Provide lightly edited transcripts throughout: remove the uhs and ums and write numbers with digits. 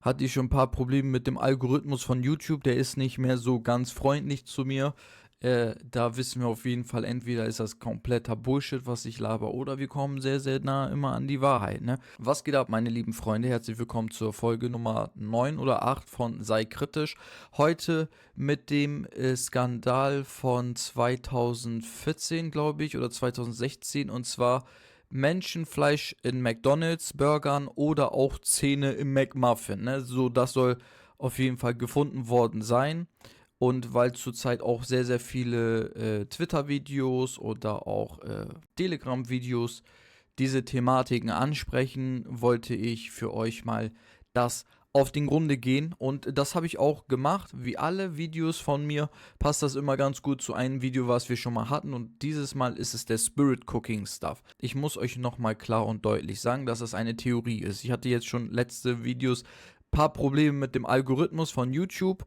hatte ich schon ein paar Probleme mit dem Algorithmus von YouTube. Der ist nicht mehr so ganz freundlich zu mir. Da wissen wir auf jeden Fall, entweder ist das kompletter Bullshit, was ich laber, oder wir kommen sehr, sehr nah immer an die Wahrheit, ne? Was geht ab, meine lieben Freunde? Herzlich willkommen zur Folge Nummer 9 oder 8 von Sei kritisch. Heute mit dem Skandal von 2014, glaube ich, oder 2016, und zwar Menschenfleisch in McDonald's, Burgern oder auch Zähne im McMuffin. Ne? So, das soll auf jeden Fall gefunden worden sein. Und weil zurzeit auch sehr, sehr viele Twitter-Videos oder auch Telegram-Videos diese Thematiken ansprechen, wollte ich für euch mal das auf den Grunde gehen. Und das habe ich auch gemacht. Wie alle Videos von mir passt das immer ganz gut zu einem Video, was wir schon mal hatten. Und dieses Mal ist es der Spirit Cooking Stuff. Ich muss euch nochmal klar und deutlich sagen, dass es eine Theorie ist. Ich hatte jetzt schon letzte Videos ein paar Probleme mit dem Algorithmus von YouTube.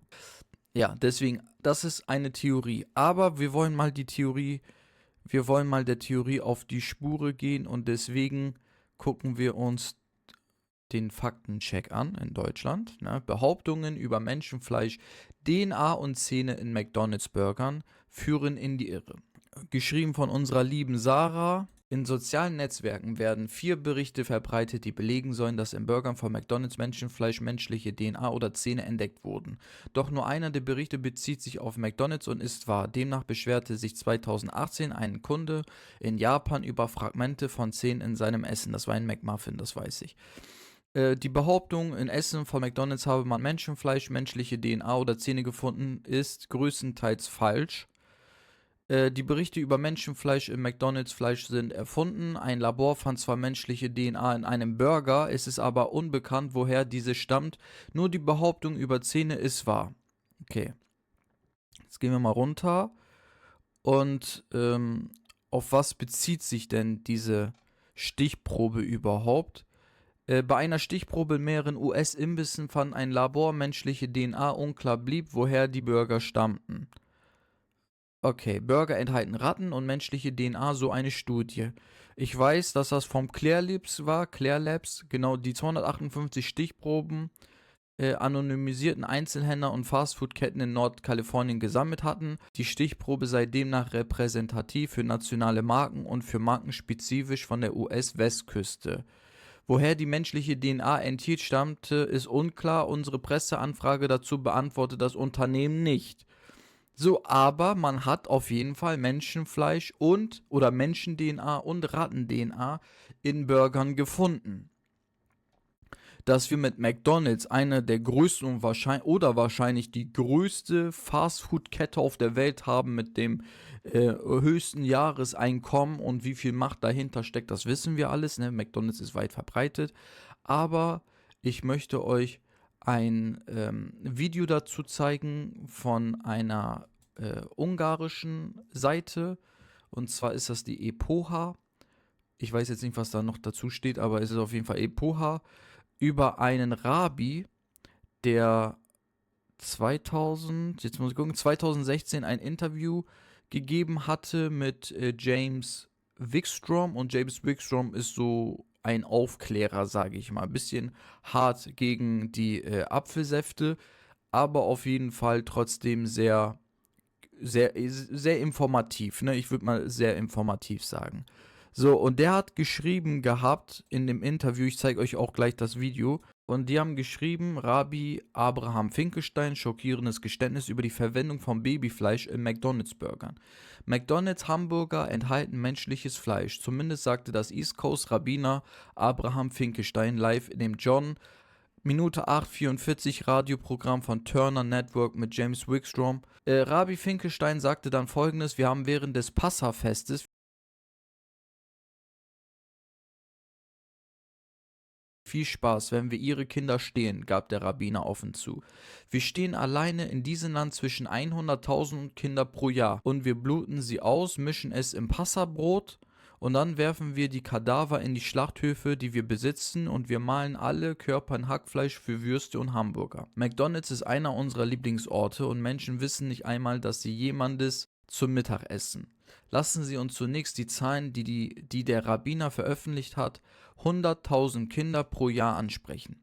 Ja, deswegen, das ist eine Theorie. Aber wir wollen mal der Theorie auf die Spur gehen, und deswegen gucken wir uns den Faktencheck an in Deutschland. Ne? Behauptungen über Menschenfleisch, DNA und Zähne in McDonald's-Burgern führen in die Irre. Geschrieben von unserer lieben Sarah. In sozialen Netzwerken werden 4 Berichte verbreitet, die belegen sollen, dass in Burgern von McDonald's Menschenfleisch menschliche DNA oder Zähne entdeckt wurden. Doch nur einer der Berichte bezieht sich auf McDonald's und ist wahr. Demnach beschwerte sich 2018 ein Kunde in Japan über Fragmente von Zähnen in seinem Essen. Das war ein McMuffin, das weiß ich. Die Behauptung, in Essen von McDonald's habe man Menschenfleisch, menschliche DNA oder Zähne gefunden, ist größtenteils falsch. Die Berichte über Menschenfleisch im McDonald's-Fleisch sind erfunden. Ein Labor fand zwar menschliche DNA in einem Burger, es ist aber unbekannt, woher diese stammt. Nur die Behauptung über Zähne ist wahr. Okay, jetzt gehen wir mal runter. Und auf was bezieht sich denn diese Stichprobe überhaupt? Bei einer Stichprobe in mehreren US-Imbissen fand ein Labor menschliche DNA, unklar blieb, woher die Burger stammten. Okay, Burger enthalten Ratten und menschliche DNA, so eine Studie. Ich weiß, dass das vom Clear Labs, genau die 258 Stichproben anonymisierten Einzelhändler und Fastfood-Ketten in Nordkalifornien gesammelt hatten. Die Stichprobe sei demnach repräsentativ für nationale Marken und für Marken spezifisch von der US-Westküste. Woher die menschliche DNA enthielt, stammte, ist unklar. Unsere Presseanfrage dazu beantwortet das Unternehmen nicht. So, aber man hat auf jeden Fall Menschenfleisch und oder Menschen-DNA und Ratten-DNA in Burgern gefunden. Dass wir mit McDonald's eine der größten und wahrscheinlich die größte Fastfood-Kette auf der Welt haben mit dem höchsten Jahreseinkommen, und wie viel Macht dahinter steckt, das wissen wir alles. Ne? McDonald's ist weit verbreitet. Aber ich möchte euch ein Video dazu zeigen von einer ungarischen Seite. Und zwar ist das die Epoha. Ich weiß jetzt nicht, was da noch dazu steht, aber es ist auf jeden Fall Epoha über einen Rabbi, der 2016 ein Interview gegeben hatte mit James Wickstrom, und James Wickstrom ist so ein Aufklärer, sage ich mal. Ein bisschen hart gegen die Apfelsäfte, aber auf jeden Fall trotzdem sehr, sehr informativ. Ne? Ich würde mal sehr informativ sagen. So, und der hat geschrieben gehabt in dem Interview, ich zeige euch auch gleich das Video, und die haben geschrieben, Rabbi Abraham Finkelstein, schockierendes Geständnis über die Verwendung von Babyfleisch in McDonald's-Burgern. McDonald's Hamburger enthalten menschliches Fleisch, zumindest sagte das East Coast Rabbiner Abraham Finkelstein live in dem John Minute 8:44 Radioprogramm von Turner Network mit James Wickstrom. Rabbi Finkelstein sagte dann folgendes: Wir haben während des Passafestes viel Spaß, wenn wir ihre Kinder stehlen, gab der Rabbiner offen zu. Wir stehen alleine in diesem Land zwischen 100.000 Kinder pro Jahr, und wir bluten sie aus, mischen es im Passabrot, und dann werfen wir die Kadaver in die Schlachthöfe, die wir besitzen, und wir mahlen alle Körper in Hackfleisch für Würste und Hamburger. McDonald's ist einer unserer Lieblingsorte, und Menschen wissen nicht einmal, dass sie jemandes zum Mittag essen. Lassen Sie uns zunächst die Zahlen, die der Rabbiner veröffentlicht hat, 100.000 Kinder pro Jahr ansprechen.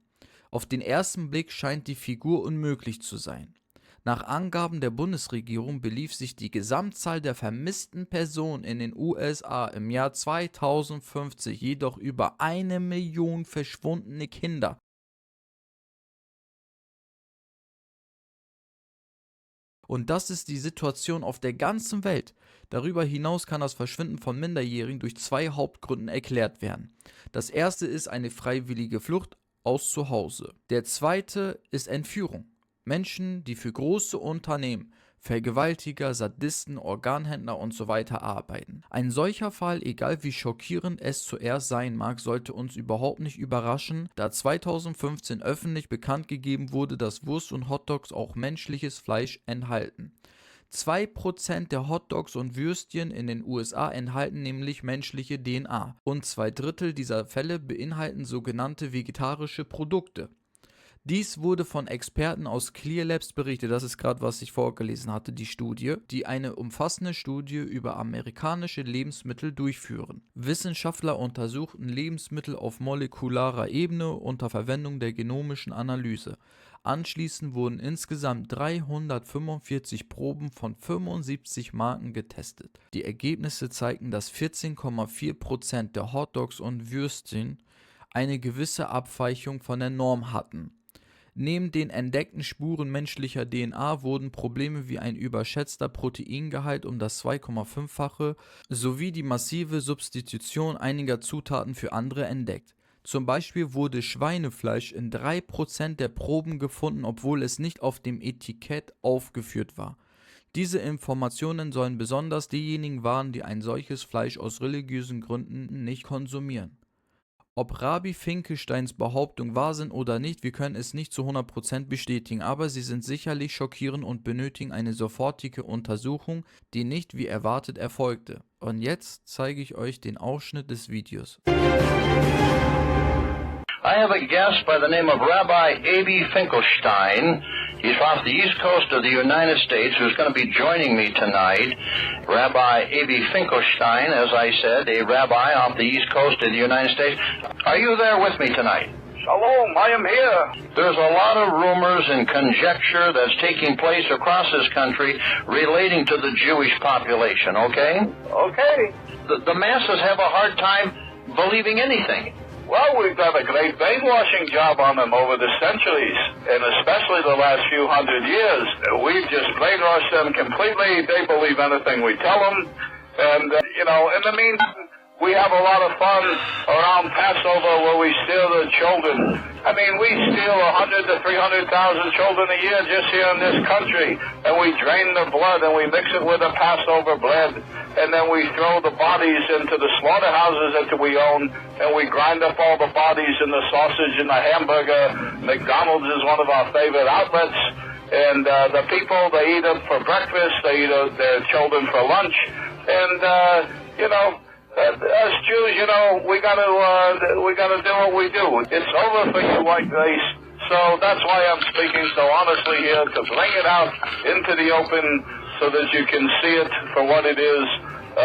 Auf den ersten Blick scheint die Figur unmöglich zu sein. Nach Angaben der Bundesregierung belief sich die Gesamtzahl der vermissten Personen in den USA im Jahr 2050 jedoch über 1 Million verschwundene Kinder. Und das ist die Situation auf der ganzen Welt. Darüber hinaus kann das Verschwinden von Minderjährigen durch 2 Hauptgründen erklärt werden. Das erste ist eine freiwillige Flucht aus zu Hause. Der zweite ist Entführung. Menschen, die für große Unternehmen, Vergewaltiger, Sadisten, Organhändler usw. arbeiten. Ein solcher Fall, egal wie schockierend es zuerst sein mag, sollte uns überhaupt nicht überraschen, da 2015 öffentlich bekannt gegeben wurde, dass Wurst und Hotdogs auch menschliches Fleisch enthalten. 2% der Hotdogs und Würstchen in den USA enthalten nämlich menschliche DNA und 2/3 dieser Fälle beinhalten sogenannte vegetarische Produkte. Dies wurde von Experten aus Clear Labs berichtet, das ist gerade, was ich vorgelesen hatte, die Studie, die eine umfassende Studie über amerikanische Lebensmittel durchführen. Wissenschaftler untersuchten Lebensmittel auf molekularer Ebene unter Verwendung der genomischen Analyse. Anschließend wurden insgesamt 345 Proben von 75 Marken getestet. Die Ergebnisse zeigten, dass 14,4% der Hotdogs und Würstchen eine gewisse Abweichung von der Norm hatten. Neben den entdeckten Spuren menschlicher DNA wurden Probleme wie ein überschätzter Proteingehalt um das 2,5-fache sowie die massive Substitution einiger Zutaten für andere entdeckt. Zum Beispiel wurde Schweinefleisch in 3% der Proben gefunden, obwohl es nicht auf dem Etikett aufgeführt war. Diese Informationen sollen besonders diejenigen warnen, die ein solches Fleisch aus religiösen Gründen nicht konsumieren. Ob Rabbi Finkelsteins Behauptungen wahr sind oder nicht, wir können es nicht zu 100% bestätigen, aber sie sind sicherlich schockierend und benötigen eine sofortige Untersuchung, die nicht wie erwartet erfolgte. Und jetzt zeige ich euch den Ausschnitt des Videos. I have a guest by the name of Rabbi Abi Finkelstein. He's off the east coast of the United States who's going to be joining me tonight. Rabbi Abi Finkelstein, as I said, a rabbi off the east coast of the United States. Are you there with me tonight? Shalom, I am here. There's a lot of rumors and conjecture that's taking place across this country relating to the Jewish population, okay? Okay. The masses have a hard time believing anything. Well, we've done a great brainwashing job on them over the centuries, and especially the last few hundred years. We've just brainwashed them completely. They believe anything we tell them. And, in the meantime, we have a lot of fun around Passover where we steal the children. I mean, we steal 100,000 to 300,000 children a year just here in this country, and we drain the blood and we mix it with the Passover bread, and then we throw the bodies into the slaughterhouses that we own, and we grind up all the bodies in the sausage and the hamburger. McDonald's is one of our favorite outlets, and the people, they eat them for breakfast, they eat their children for lunch, and, as Jews, we gotta do what we do. It's over for you white race. So that's why I'm speaking so honestly here, to bring it out into the open so that you can see it for what it is.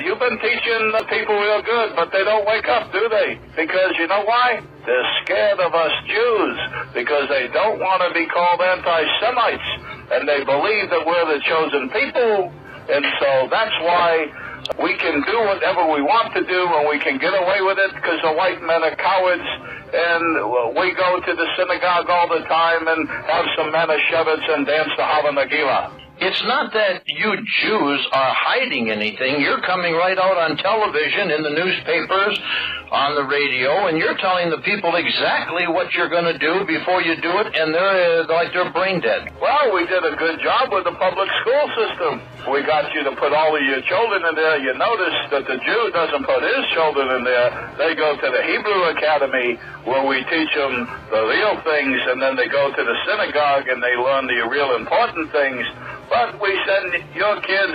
You've been teaching the people real good, but they don't wake up, do they? Because you know why? They're scared of us Jews, because they don't want to be called anti-Semites, and they believe that we're the chosen people, and so that's why we can do whatever we want to do, and we can get away with it because the white men are cowards, and we go to the synagogue all the time and have some Manischewitz and dance the Hava Nagila. It's not that you Jews are hiding anything. You're coming right out on television, in the newspapers, on the radio, and you're telling the people exactly what you're going to do before you do it, and they're like they're brain dead. Well, we did a good job with the public school system. We got you to put all of your children in there. You notice that the Jew doesn't put his children in there. They go to the Hebrew Academy where we teach them the real things, and then they go to the synagogue and they learn the real important things. But we send your kids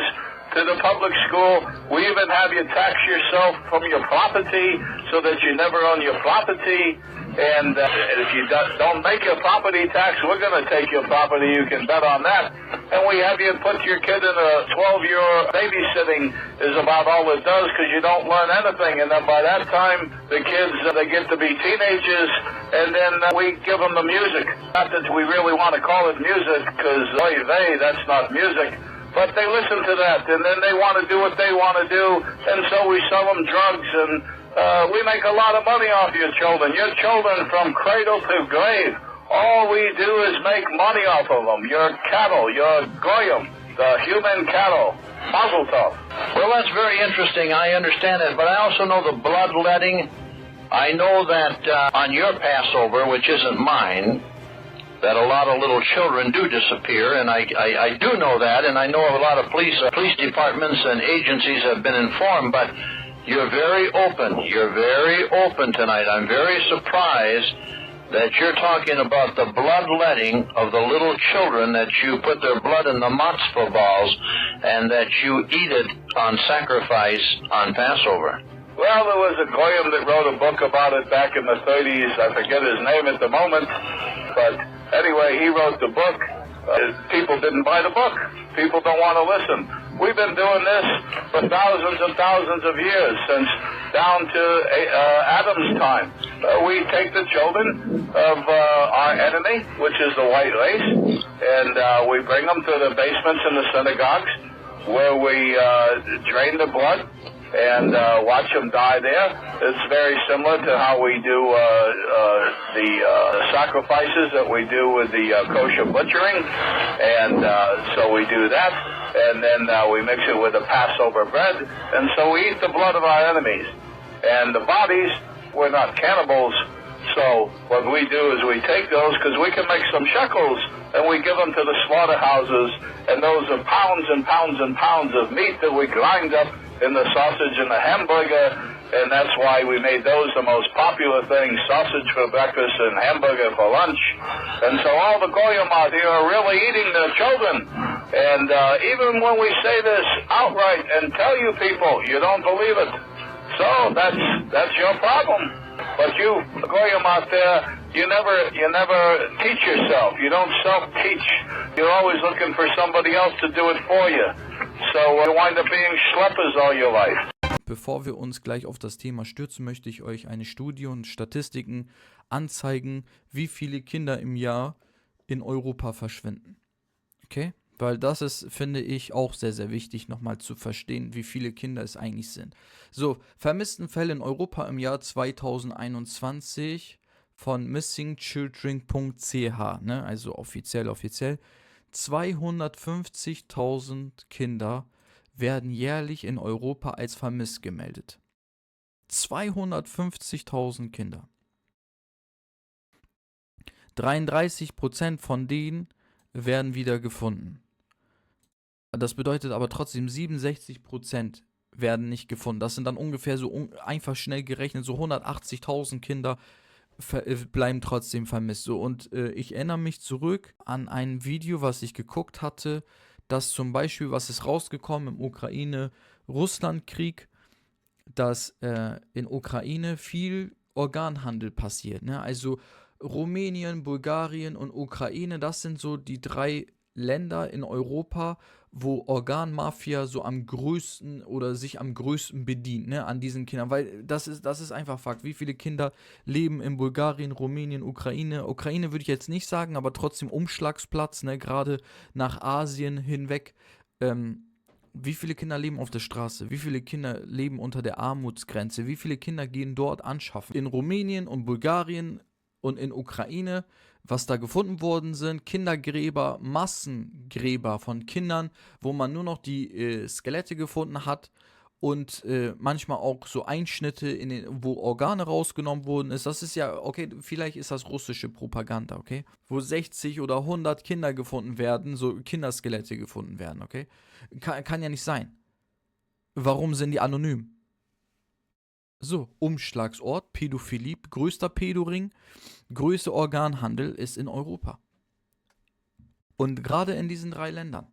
to the public school. We even have you tax yourself from your property so that you never own your property. And if you don't make your property tax, we're going to take your property. You can bet on that. And we have you put your kid in a 12-year babysitting is about all it does because you don't learn anything. And then by that time, the kids, they get to be teenagers, and then we give them the music. Not that we really want to call it music because, that's not music. But they listen to that, and then they want to do what they want to do, and so we sell them drugs, and we make a lot of money off your children. Your children from cradle to grave. All we do is make money off of them. Your cattle, your goyim, the human cattle. Mazel tov. Well, that's very interesting. I understand that, but I also know the bloodletting. I know that on your Passover, which isn't mine, that a lot of little children do disappear, and I do know that, and I know a lot of police departments and agencies have been informed, but you're very open. You're very open tonight. I'm very surprised that you're talking about the bloodletting of the little children, that you put their blood in the matzah balls, and that you eat it on sacrifice on Passover. Well, there was a goyim that wrote a book about it back in the 30s. I forget his name at the moment, but anyway, he wrote the book. People didn't buy the book. People don't want to listen. We've been doing this for thousands and thousands of years, since down to Adam's time. We take the children of our enemy, which is the white race, and we bring them to the basements in the synagogues, where we drain the blood and watch them die there. It's very similar to how we do the sacrifices that we do with the kosher butchering, and so we do that, and then we mix it with the Passover bread, and so we eat the blood of our enemies. And the bodies, we're not cannibals, so what we do is we take those, because we can make some shekels, and we give them to the slaughterhouses, and those are pounds and pounds and pounds of meat that we grind up in the sausage and the hamburger, and that's why we made those the most popular things, sausage for breakfast and hamburger for lunch. And so all the goyim out here are really eating their children. And even when we say this outright and tell you people, you don't believe it. So that's your problem. But you goyim out there, you never teach yourself. You don't self-teach. You're always looking for somebody else to do it for you. So you wind up being schleppers all your life. Bevor wir uns gleich auf das Thema stürzen, möchte ich euch eine Studie und Statistiken anzeigen, wie viele Kinder im Jahr in Europa verschwinden. Okay? Weil das ist, finde ich, auch sehr, sehr wichtig, nochmal zu verstehen, wie viele Kinder es eigentlich sind. So, Vermisstenfälle in Europa im Jahr 2021 von missingchildren.ch, ne? Also offiziell. 250.000 Kinder werden jährlich in Europa als vermisst gemeldet. 250.000 Kinder. 33% von denen werden wieder gefunden. Das bedeutet aber trotzdem, 67% werden nicht gefunden. Das sind dann ungefähr so einfach schnell gerechnet, so 180.000 Kinder bleiben trotzdem vermisst. So, und ich erinnere mich zurück an ein Video, was ich geguckt hatte, dass zum Beispiel, was ist rausgekommen im Ukraine-Russland-Krieg, dass in Ukraine viel Organhandel passiert. Ne? Also Rumänien, Bulgarien und Ukraine, das sind so die 3 Länder in Europa, wo Organmafia so am größten oder sich am größten bedient, ne, an diesen Kindern, weil das ist einfach Fakt. Wie viele Kinder leben in Bulgarien, Rumänien, Ukraine? Ukraine würde ich jetzt nicht sagen, aber trotzdem Umschlagsplatz, ne, gerade nach Asien hinweg. Wie viele Kinder leben auf der Straße? Wie viele Kinder leben unter der Armutsgrenze? Wie viele Kinder gehen dort anschaffen? In Rumänien und Bulgarien und in Ukraine, was da gefunden worden sind, Kindergräber, Massengräber von Kindern, wo man nur noch die Skelette gefunden hat und manchmal auch so Einschnitte, wo Organe rausgenommen wurden. Das ist ja, okay, vielleicht ist das russische Propaganda, okay? Wo 60 oder 100 Kinder gefunden werden, so Kinderskelette gefunden werden, okay? Kann ja nicht sein. Warum sind die anonym? So, Umschlagsort, Pädophilie, größter Pädoring, größter Organhandel ist in Europa. Und gerade in diesen 3 Ländern.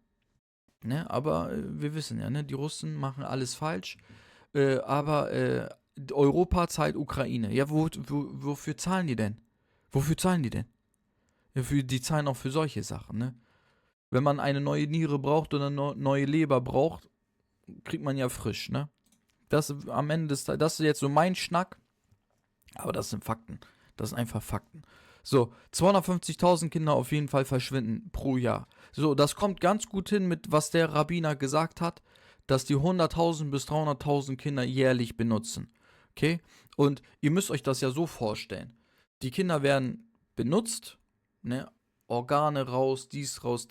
Ne, aber wir wissen ja, ne, die Russen machen alles falsch, aber Europa zahlt Ukraine. Ja, wofür zahlen die denn? Wofür zahlen die denn? Ja, die zahlen auch für solche Sachen, ne? Wenn man eine neue Niere braucht oder eine neue Leber braucht, kriegt man ja frisch, ne? Das am Ende das ist jetzt so mein Schnack, aber das sind Fakten. Das sind einfach Fakten. So, 250.000 Kinder auf jeden Fall verschwinden pro Jahr. So, das kommt ganz gut hin mit, was der Rabbiner gesagt hat, dass die 100.000 bis 300.000 Kinder jährlich benutzen. Okay? Und ihr müsst euch das ja so vorstellen. Die Kinder werden benutzt, ne? Organe raus, dies raus,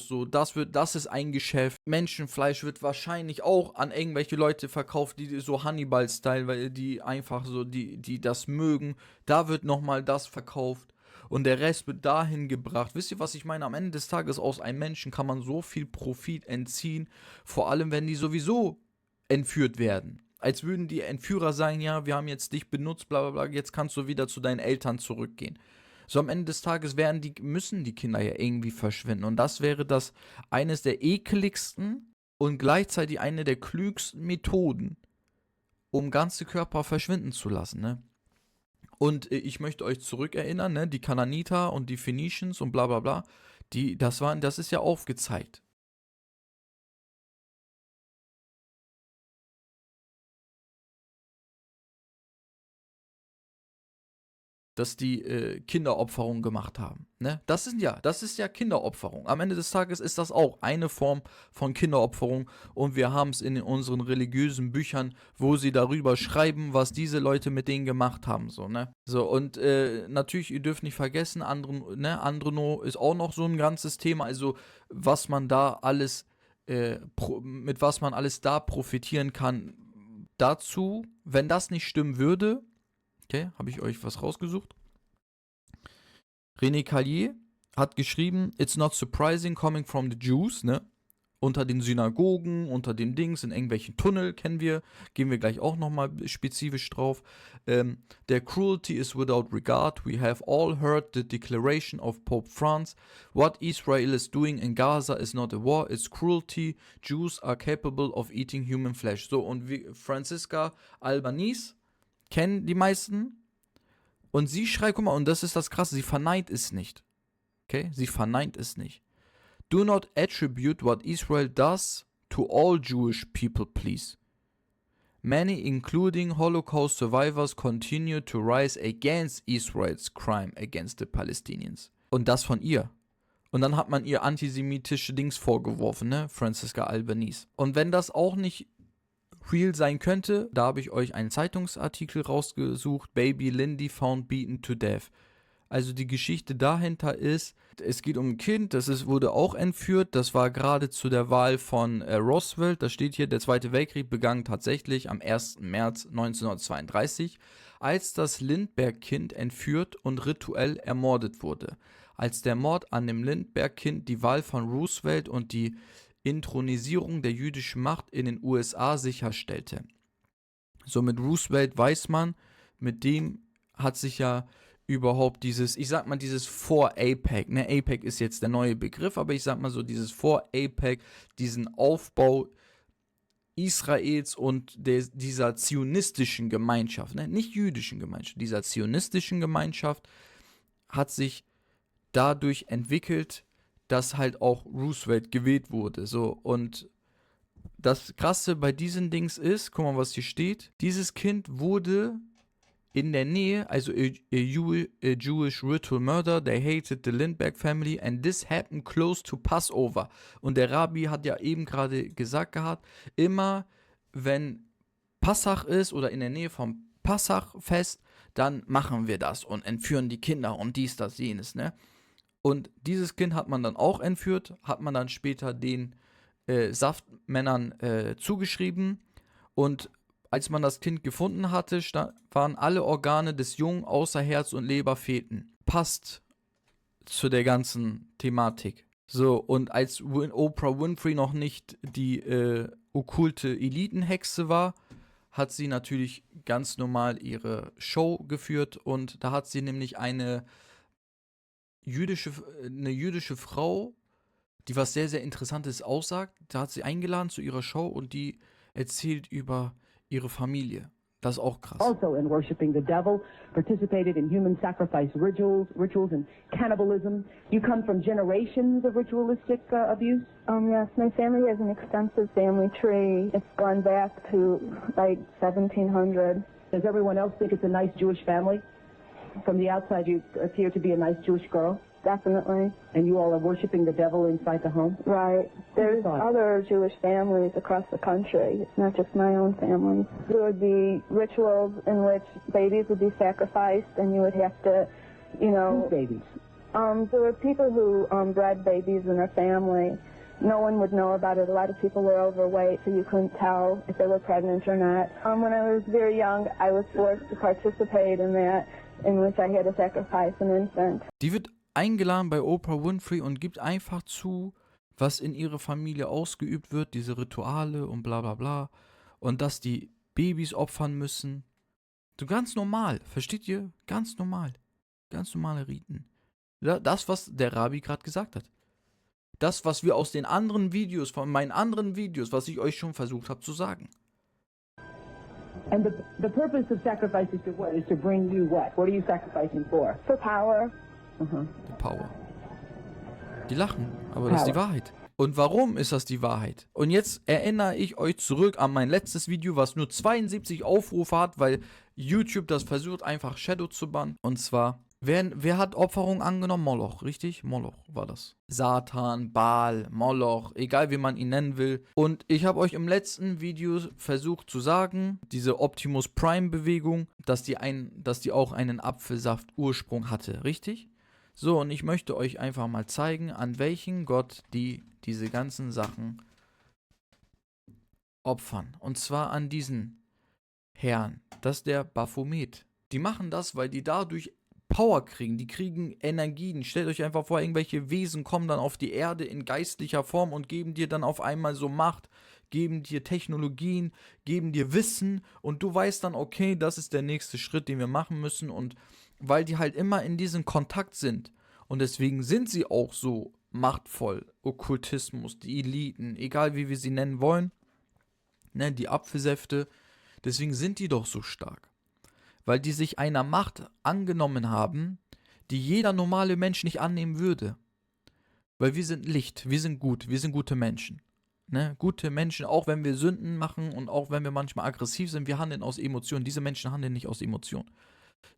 so, das ist ein Geschäft. Menschenfleisch wird wahrscheinlich auch an irgendwelche Leute verkauft, die so Hannibal-Style, weil die einfach so, die das mögen. Da wird nochmal das verkauft und der Rest wird dahin gebracht. Wisst ihr, was ich meine? Am Ende des Tages aus einem Menschen kann man so viel Profit entziehen, vor allem wenn die sowieso entführt werden. Als würden die Entführer sagen, ja, wir haben jetzt dich benutzt, bla bla bla, jetzt kannst du wieder zu deinen Eltern zurückgehen. So am Ende des Tages müssen die Kinder ja irgendwie verschwinden. Und das wäre das eines der ekligsten und gleichzeitig eine der klügsten Methoden, um ganze Körper verschwinden zu lassen, ne? Und ich möchte euch zurückerinnern, ne, die Kananiter und die Phoenicians und bla bla bla, das ist ja aufgezeigt. Dass die Kinderopferung gemacht haben. Ne? Das ist ja Kinderopferung. Am Ende des Tages ist das auch eine Form von Kinderopferung und wir haben es in unseren religiösen Büchern, wo sie darüber schreiben, was diese Leute mit denen gemacht haben. So, ne? So, und natürlich, ihr dürft nicht vergessen, Androno ist auch noch so ein ganzes Thema, also was man da alles, mit was man alles da profitieren kann. Dazu, wenn das nicht stimmen würde, okay, habe ich euch was rausgesucht. René Callier hat geschrieben, it's not surprising coming from the Jews, ne? Unter den Synagogen, unter den Dings, in irgendwelchen Tunnel gehen wir gleich auch nochmal spezifisch drauf. Their cruelty is without regard. We have all heard the declaration of Pope Francis. What Israel is doing in Gaza is not a war, it's cruelty. Jews are capable of eating human flesh. So, und Franziska Albanese kennen die meisten. Und sie schreibt, guck mal, und das ist das Krasse, sie verneint es nicht. Okay? Sie verneint es nicht. Do not attribute what Israel does to all Jewish people, please. Many, including Holocaust survivors, continue to rise against Israel's crime against the Palestinians. Und das von ihr. Und dann hat man ihr antisemitische Dings vorgeworfen, ne? Franziska Albanese. Und wenn das auch nicht real sein könnte, da habe ich euch einen Zeitungsartikel rausgesucht, Baby Lindy found beaten to death. Also die Geschichte dahinter ist, es geht um ein Kind, wurde auch entführt, das war gerade zu der Wahl von Roosevelt, da steht hier, der Zweite Weltkrieg begann tatsächlich am 1. März 1932, als das Lindbergh-Kind entführt und rituell ermordet wurde. Als der Mord an dem Lindbergh-Kind die Wahl von Roosevelt und die Inthronisierung der jüdischen Macht in den USA sicherstellte. So mit Roosevelt weiß man, mit dem hat sich ja überhaupt dieses vor AIPAC, ne, AIPAC ist jetzt der neue Begriff, aber ich sag mal so, dieses vor AIPAC, diesen Aufbau Israels und dieser zionistischen Gemeinschaft, ne, nicht jüdischen Gemeinschaft, dieser zionistischen Gemeinschaft hat sich dadurch entwickelt, dass halt auch Roosevelt gewählt wurde. So, und das Krasse bei diesen Dings ist, guck mal, was hier steht, dieses Kind wurde in der Nähe, also a Jewish ritual murder, they hated the Lindbergh family and this happened close to Passover. Und der Rabbi hat ja eben gerade gesagt gehabt, immer wenn Passach ist oder in der Nähe vom Passachfest, dann machen wir das und entführen die Kinder und dies, das, jenes, ne? Und dieses Kind hat man dann auch entführt, hat man dann später den Saftmännern zugeschrieben. Und als man das Kind gefunden hatte, waren alle Organe des Jungen außer Herz und Leber fehlten. Passt zu der ganzen Thematik. So, und als Oprah Winfrey noch nicht die okkulte Elitenhexe war, hat sie natürlich ganz normal ihre Show geführt. Und da hat sie nämlich eine jüdische Frau, die was sehr, sehr Interessantes aussagt. Da hat sie eingeladen zu ihrer Show und die erzählt über ihre Familie. Das ist auch krass. Also in worshiping the devil, participated in human sacrifice rituals and cannibalism. You come from generations of ritualistic abuse? Yes, my family has an extensive family tree. It's gone back to like 1700. Does everyone else think it's a nice Jewish family? From the outside, you appear to be a nice Jewish girl. Definitely. And you all are worshiping the devil inside the home? Right. There's thought? other Jewish families across the country. It's not just my own family. There would be rituals in which babies would be sacrificed, and you would have to, you know... Whose babies? There were people who bred babies in their family. No one would know about it. A lot of people were overweight, so you couldn't tell if they were pregnant or not. When I was very young, I was forced to participate in that, in which I had to sacrifice an infant. Die wird eingeladen bei Oprah Winfrey und gibt einfach zu, was in ihrer Familie ausgeübt wird, diese Rituale und bla bla bla. Und dass die Babys opfern müssen. So ganz normal, versteht ihr? Ganz normal. Ganz normale Riten. Das, was der Rabbi gerade gesagt hat. Das, was wir aus den anderen Videos, von meinen anderen Videos, was ich euch schon versucht habe zu sagen. And the purpose of sacrifice is to what? Is to bring you what? What are you sacrificing for? For power. Die Power. Die lachen, aber das ist die Wahrheit. Und warum ist das die Wahrheit? Und jetzt erinnere ich euch zurück an mein letztes Video, was nur 72 Aufrufe hat, weil YouTube das versucht, einfach Shadow zu bannen. Und zwar, wer hat Opferung angenommen? Moloch, richtig? Moloch war das. Satan, Baal, Moloch, egal wie man ihn nennen will. Und ich habe euch im letzten Video versucht zu sagen, diese Optimus Prime Bewegung, dass die auch einen Apfelsaft-Ursprung hatte, richtig? So, und ich möchte euch einfach mal zeigen, an welchen Gott die diese ganzen Sachen opfern. Und zwar an diesen Herrn. Das ist der Baphomet. Die machen das, weil die dadurch Power kriegen. Die kriegen Energien. Stellt euch einfach vor, irgendwelche Wesen kommen dann auf die Erde in geistlicher Form und geben dir dann auf einmal so Macht, geben dir Technologien, geben dir Wissen und du weißt dann, okay, das ist der nächste Schritt, den wir machen müssen. Und weil die halt immer in diesem Kontakt sind und deswegen sind sie auch so machtvoll, Okkultismus, die Eliten, egal wie wir sie nennen wollen, ne, die Apfelsäfte, deswegen sind die doch so stark, weil die sich einer Macht angenommen haben, die jeder normale Mensch nicht annehmen würde, weil wir sind Licht, wir sind gut, wir sind gute Menschen, ne, gute Menschen, auch wenn wir Sünden machen und auch wenn wir manchmal aggressiv sind, wir handeln aus Emotionen, diese Menschen handeln nicht aus Emotionen.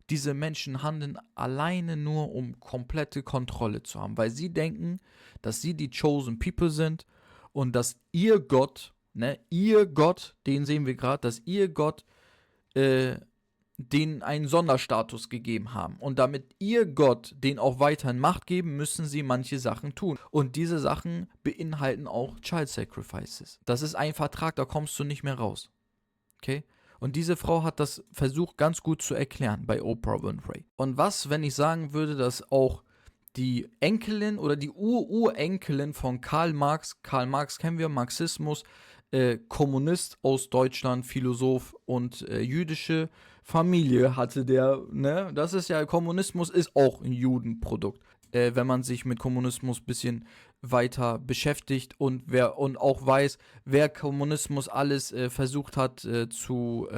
Diese Menschen handeln alleine nur, um komplette Kontrolle zu haben, weil sie denken, dass sie die Chosen People sind und dass ihr Gott, ne, ihr Gott, den sehen wir gerade, dass ihr Gott denen einen Sonderstatus gegeben haben. Und damit ihr Gott denen auch weiterhin Macht geben, müssen sie manche Sachen tun. Und diese Sachen beinhalten auch Child Sacrifices. Das ist ein Vertrag, da kommst du nicht mehr raus. Okay? Und diese Frau hat das versucht ganz gut zu erklären bei Oprah Winfrey. Und was, wenn ich sagen würde, dass auch die Enkelin oder die Urenkelin von Karl Marx kennen wir, Marxismus, Kommunist aus Deutschland, Philosoph und jüdische Familie hatte der, ne, das ist ja, Kommunismus ist auch ein Judenprodukt. Wenn man sich mit Kommunismus ein bisschen weiter beschäftigt und auch weiß, wer Kommunismus alles versucht hat zu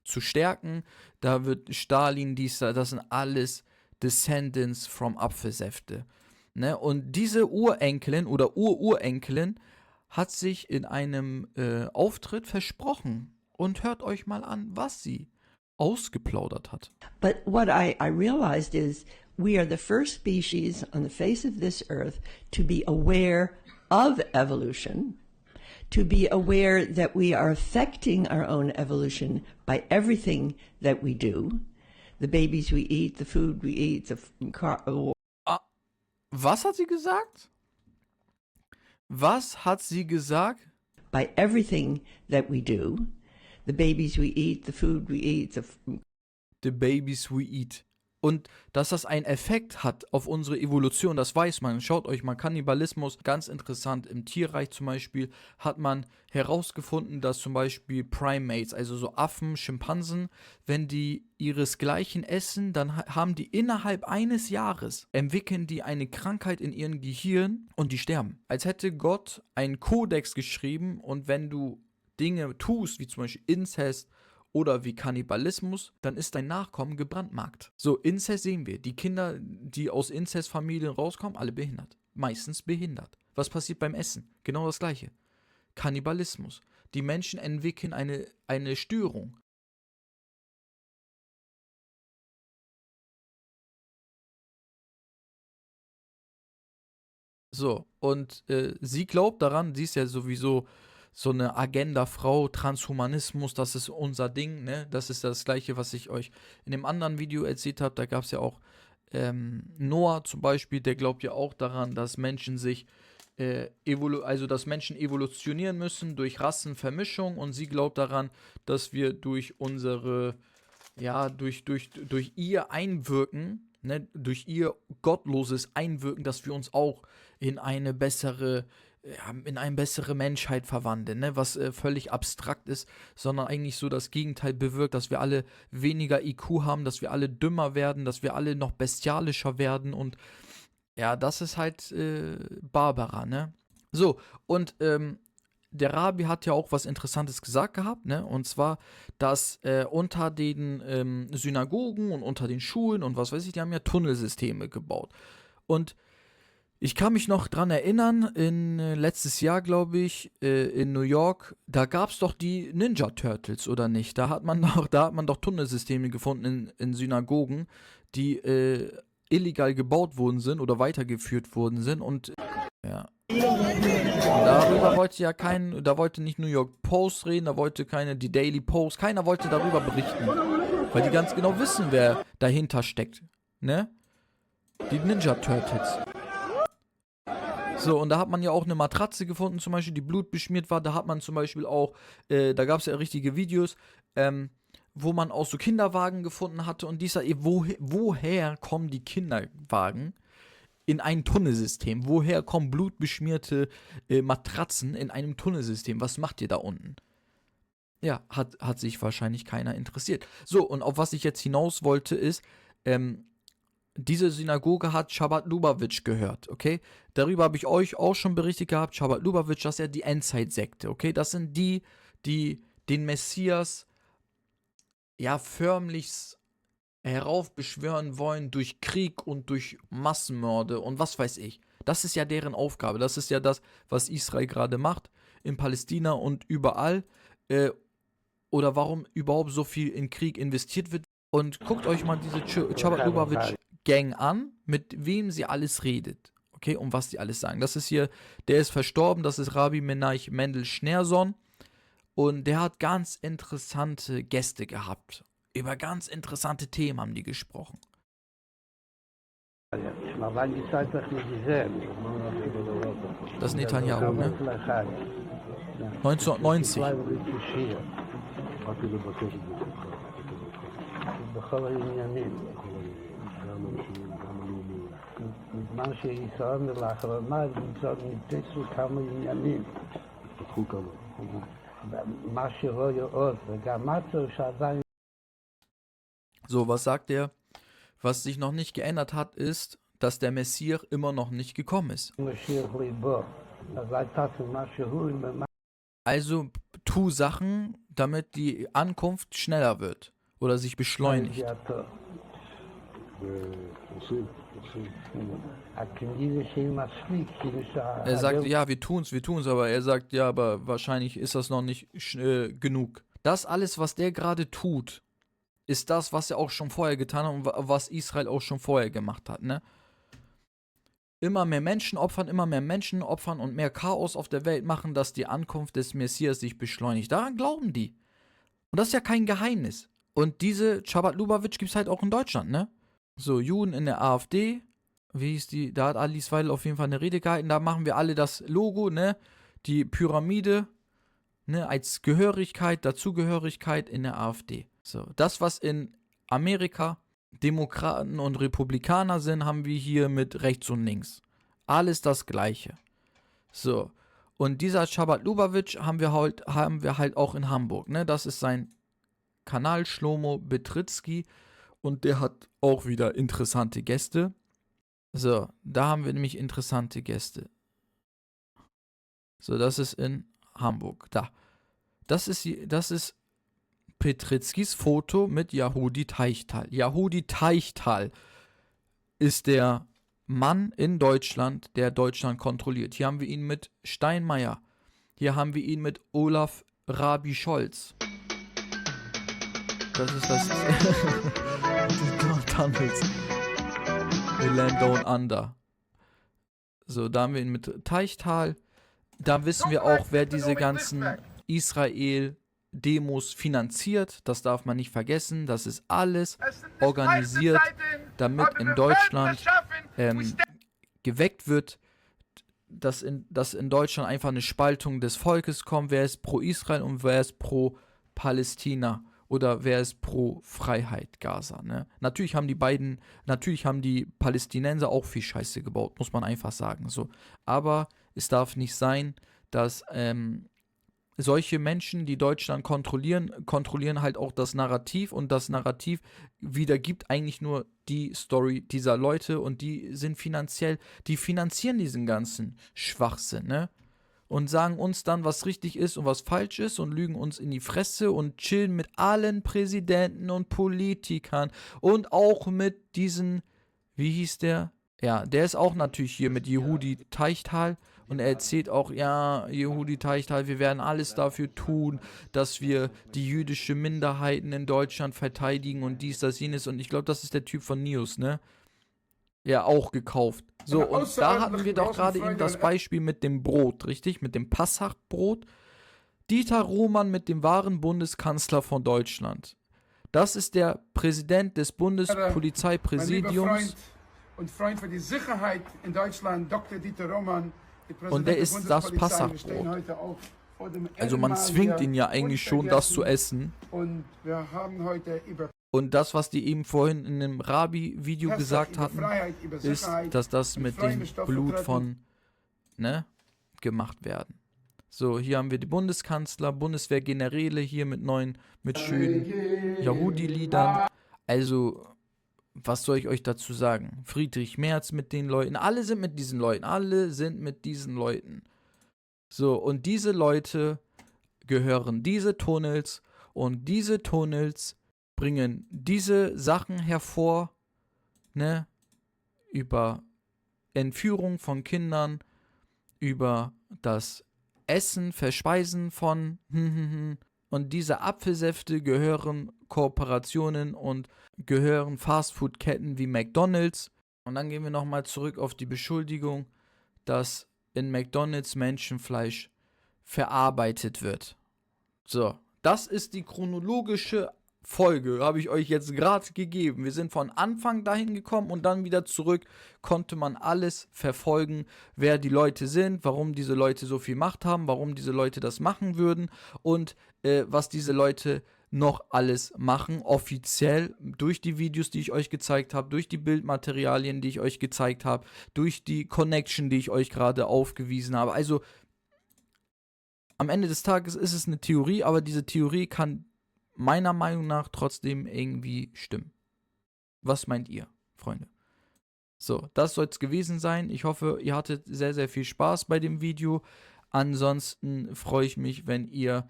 stärken, da wird Stalin, das sind alles Descendants from Apfelsäfte. Ne? Und diese Urenkelin oder Ururenkelin hat sich in einem Auftritt versprochen. Und hört euch mal an, was sie ausgeplaudert hat. But what I realized is we are the first species on the face of this earth to be aware of evolution, to be aware that we are affecting our own evolution by everything that we do. The babies we eat, the food we eat, Was hat sie gesagt? Was hat sie gesagt? By everything that we do. The babies we eat, the food we eat, The babies we eat. Und dass das einen Effekt hat auf unsere Evolution, das weiß man. Schaut euch mal, Kannibalismus, ganz interessant. Im Tierreich zum Beispiel hat man herausgefunden, dass zum Beispiel Primates, also so Affen, Schimpansen, wenn die ihresgleichen essen, dann haben die innerhalb eines Jahres, entwickeln die eine Krankheit in ihrem Gehirn und die sterben. Als hätte Gott einen Kodex geschrieben und wenn du Dinge tust, wie zum Beispiel Inzest oder wie Kannibalismus, dann ist dein Nachkommen gebrandmarkt. So, Inzest sehen wir. Die Kinder, die aus Inzestfamilien rauskommen, alle behindert. Meistens behindert. Was passiert beim Essen? Genau das Gleiche. Kannibalismus. Die Menschen entwickeln eine Störung. So, und sie glaubt daran, sie ist ja sowieso so eine Agenda-Frau, Transhumanismus, das ist unser Ding, ne? Das ist das Gleiche, was ich euch in dem anderen Video erzählt habe. Da gab es ja auch Noah zum Beispiel, der glaubt ja auch daran, dass Menschen sich dass Menschen evolutionieren müssen durch Rassenvermischung, und sie glaubt daran, dass wir durch unsere, ja, durch ihr Einwirken, ne, durch ihr gottloses Einwirken, dass wir uns auch in eine bessere Menschheit verwandeln, ne? Was völlig abstrakt ist, sondern eigentlich so das Gegenteil bewirkt, dass wir alle weniger IQ haben, dass wir alle dümmer werden, dass wir alle noch bestialischer werden, und ja, das ist halt Barbara, ne? So, und der Rabbi hat ja auch was Interessantes gesagt gehabt, ne? Und zwar, dass unter den Synagogen und unter den Schulen und was weiß ich, die haben ja Tunnelsysteme gebaut. Und ich kann mich noch dran erinnern, letztes Jahr, glaube ich, in New York, da gab es doch die Ninja Turtles, oder nicht? Da hat man doch Tunnelsysteme gefunden in Synagogen, die illegal gebaut worden sind oder weitergeführt worden sind, und ja. Und darüber da wollte nicht New York Post reden, da wollte die Daily Post, keiner wollte darüber berichten, weil die ganz genau wissen, wer dahinter steckt, ne? Die Ninja Turtles. So, und da hat man ja auch eine Matratze gefunden, zum Beispiel, die blutbeschmiert war. Da hat man zum Beispiel auch, da gab es ja richtige Videos, wo man auch so Kinderwagen gefunden hatte. Und woher kommen die Kinderwagen in ein Tunnelsystem? Woher kommen blutbeschmierte Matratzen in einem Tunnelsystem? Was macht ihr da unten? Ja, hat sich wahrscheinlich keiner interessiert. So, und auf was ich jetzt hinaus wollte ist, diese Synagoge hat Chabad Lubavitch gehört, okay? Darüber habe ich euch auch schon berichtet gehabt. Chabad Lubavitch, das ist ja die Endzeitsekte, okay? Das sind die den Messias ja förmlich heraufbeschwören wollen durch Krieg und durch Massenmorde und was weiß ich. Das ist ja deren Aufgabe. Das ist ja das, was Israel gerade macht, in Palästina und überall. Oder warum überhaupt so viel in Krieg investiert wird. Und guckt euch mal diese Chabad Lubavitch Gang an, mit wem sie alles redet. Okay, und was die alles sagen. Das ist hier, der ist verstorben, das ist Rabbi Menach Mendel Schneerson. Und der hat ganz interessante Gäste gehabt. Über ganz interessante Themen haben die gesprochen. Das ist Netanyahu, ne? 1990. בכל העניינים. בזמן שישראל לאחרונה ניתצו כמה עניינים. פתחו כמה. מה שלא יאות, וגם מצו שעדיין... So, was sagt er? Was sich noch nicht geändert hat, ist, dass der Messias immer noch nicht gekommen ist. Also tu Sachen, damit die Ankunft schneller wird oder sich beschleunigt. Er sagt, ja, wir tun's, aber er sagt, ja, aber wahrscheinlich ist das noch nicht genug. Das alles, was der gerade tut, ist das, was er auch schon vorher getan hat und was Israel auch schon vorher gemacht hat, ne? Immer mehr Menschen opfern und mehr Chaos auf der Welt machen, dass die Ankunft des Messias sich beschleunigt. Daran glauben die. Und das ist ja kein Geheimnis. Und diese Chabad Lubavitch gibt es halt auch in Deutschland, ne? So, Juden in der AfD, wie hieß die? Da hat Alice Weidel auf jeden Fall eine Rede gehalten. Da machen wir alle das Logo, ne? Die Pyramide, ne? Als Gehörigkeit, Dazugehörigkeit in der AfD. So, das, was in Amerika Demokraten und Republikaner sind, haben wir hier mit rechts und links. Alles das Gleiche. So, und dieser Chabad Lubavitch haben wir halt auch in Hamburg, ne? Das ist sein Kanal Shlomo Betritzky und der hat auch wieder interessante Gäste. So, da haben wir nämlich interessante Gäste. So, das ist in Hamburg. Da. Das ist Petritzkis Foto mit Yehudi Teichtal. Yehudi Teichtal ist der Mann in Deutschland, der Deutschland kontrolliert. Hier haben wir ihn mit Steinmeier. Hier haben wir ihn mit Olaf Rabi Scholz. Das ist das. Die Tunnels. The Land Down Under. So, da haben wir ihn mit Teichtal. Da wissen wir auch, wer diese ganzen Israel-Demos finanziert. Das darf man nicht vergessen. Das ist alles organisiert, damit in Deutschland geweckt wird, dass in Deutschland einfach eine Spaltung des Volkes kommt. Wer ist pro Israel und wer ist pro Palästina? Oder wer ist pro Freiheit Gaza, ne? Natürlich haben die Palästinenser auch viel Scheiße gebaut, muss man einfach sagen, so. Aber es darf nicht sein, dass solche Menschen, die Deutschland kontrollieren halt auch das Narrativ, und das Narrativ wiedergibt eigentlich nur die Story dieser Leute, und die finanzieren diesen ganzen Schwachsinn, ne? Und sagen uns dann, was richtig ist und was falsch ist, und lügen uns in die Fresse und chillen mit allen Präsidenten und Politikern und auch mit diesen, wie hieß der? Ja, der ist auch natürlich hier mit Yehudi Teichtal, und er erzählt auch, ja, Yehudi Teichtal, wir werden alles dafür tun, dass wir die jüdische Minderheiten in Deutschland verteidigen und dies, das, jenes, und ich glaube, das ist der Typ von News, ne? Ja, auch gekauft. So, und da hatten wir doch gerade eben das Beispiel mit dem Brot, richtig? Mit dem Passachbrot. Dieter Roman mit dem wahren Bundeskanzler von Deutschland. Das ist der Präsident des Bundespolizeipräsidiums. Und Freund für die Sicherheit in Deutschland, Dr. Dieter Roman. Und der isst das Passachbrot. Also man zwingt ihn ja eigentlich schon, das zu essen. Und wir haben heute über... Und das, was die eben vorhin in einem Rabi-Video gesagt hatten, ist, dass das mit dem Blut von, ne, gemacht werden. So, hier haben wir die Bundeskanzler, Bundeswehrgeneräle hier mit schönen Yehudi-Liedern. Also, was soll ich euch dazu sagen? Friedrich Merz mit den Leuten, alle sind mit diesen Leuten. So, und diese Leute gehören diese Tunnels, und diese Tunnels bringen diese Sachen hervor, ne, über Entführung von Kindern, über das Essen, Verspeisen von und diese Apfelsäfte gehören Kooperationen und gehören Fastfood-Ketten wie McDonald's. Und dann gehen wir nochmal zurück auf die Beschuldigung, dass in McDonald's Menschenfleisch verarbeitet wird. So, das ist die chronologische Folge, habe ich euch jetzt gerade gegeben. Wir sind von Anfang dahin gekommen und dann wieder zurück, konnte man alles verfolgen, wer die Leute sind, warum diese Leute so viel Macht haben, warum diese Leute das machen würden und was diese Leute noch alles machen, offiziell, durch die Videos, die ich euch gezeigt habe, durch die Bildmaterialien, die ich euch gezeigt habe, durch die Connection, die ich euch gerade aufgewiesen habe. Also am Ende des Tages ist es eine Theorie, aber diese Theorie kann meiner Meinung nach trotzdem irgendwie stimmen. Was meint ihr, Freunde? So, das soll es gewesen sein. Ich hoffe, ihr hattet sehr, sehr viel Spaß bei dem Video. Ansonsten freue ich mich, wenn ihr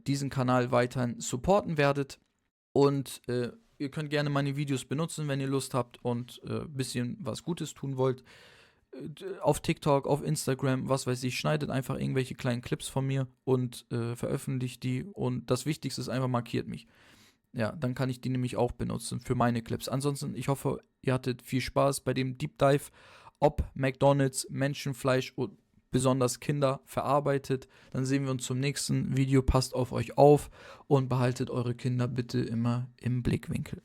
diesen Kanal weiterhin supporten werdet. Und ihr könnt gerne meine Videos benutzen, wenn ihr Lust habt und ein bisschen was Gutes tun wollt. Auf TikTok, auf Instagram, was weiß ich, schneidet einfach irgendwelche kleinen Clips von mir und veröffentlicht die, und das Wichtigste ist einfach, markiert mich. Ja, dann kann ich die nämlich auch benutzen für meine Clips. Ansonsten, ich hoffe, ihr hattet viel Spaß bei dem Deep Dive, ob McDonald's Menschenfleisch und besonders Kinder verarbeitet. Dann sehen wir uns zum nächsten Video. Passt auf euch auf und behaltet eure Kinder bitte immer im Blickwinkel.